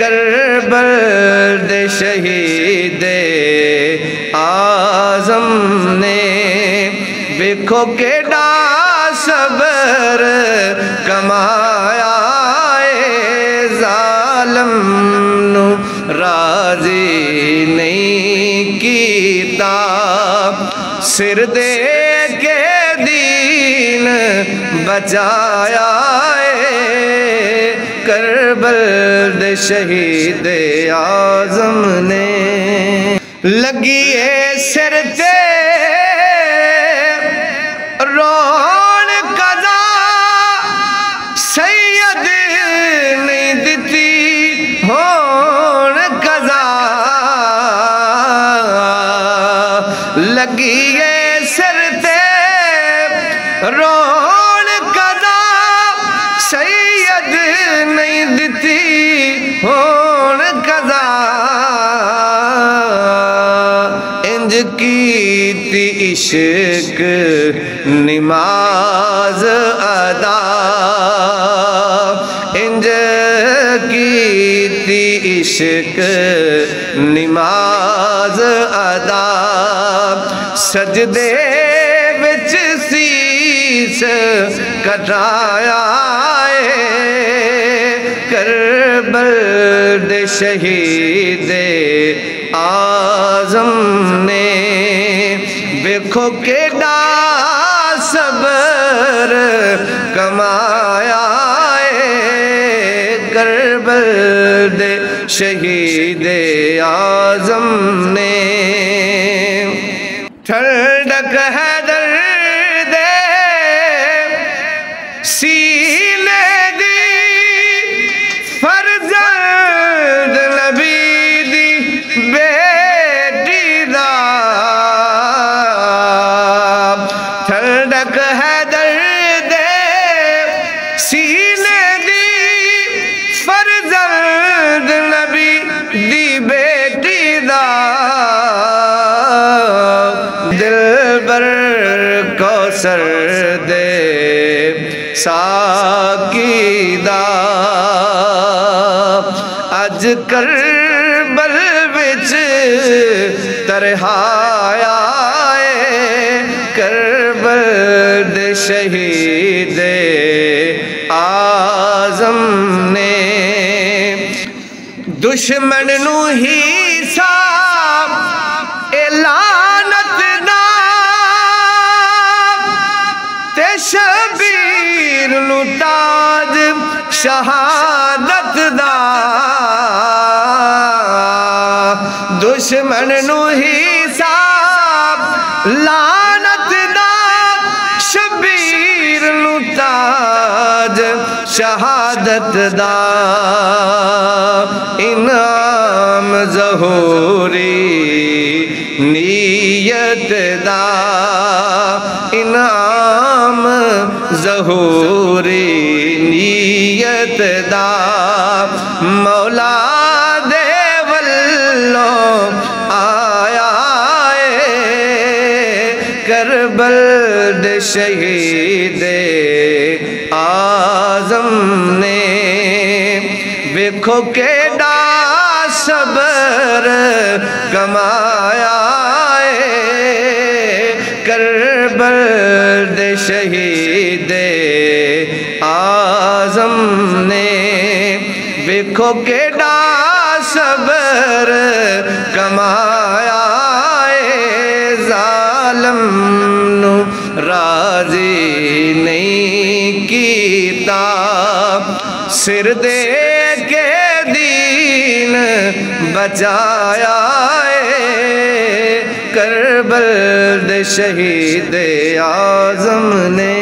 کربل دے شہید اعظم نے ویکھو کیڑا صبر کمایا اے ظالم نو راضی نہیں کیتا سر دے کے دین بچایا اے کربل دے شہید اعظم نے لگیے سر تے رون قضا سید نہیں دتی ہون قضا لگیے سر تے رون قضا سید نہیں دتی ہون قضا انج کیتی عشق نماز ادا انج کیتی عشق نماز ادا سجدے وچ سیس کٹایا اے کربل دے شہید اعظم نے ویکھو کیڑا صبر کمایا اے کربل دے شہید اعظم نے ٹھنڈک ہے درد سینے دی فرزند نبی دی بیٹی دا ٹھنڈک ہے درد سینے دی فرزند نبی دی بیٹی دا دلبر کوثر دے ساقی دا اج کربل وچ ترہایا اے کربل دے شہید اعظم نے دشمن نو ہی صاحب اعلانت دا تے شبیر نو تاج شہادت دا دشمن نو ہی صاحب لعنت دا شبیر نو تاج شہادت دا انعام ظہوری نیت دا انعام ظہوری نیت دا مولا دے واللوں آیا اے کربل دے شہید اعظم نے ویکھو کیڑا صبر کمایا اے کربل دے شہید اعظم نے ویکھو کیڑا صبر کمایا اے ظالم نو راضی نہیں کیتا سر دے کے دین بچایا اے کربل دے شہید اعظم نے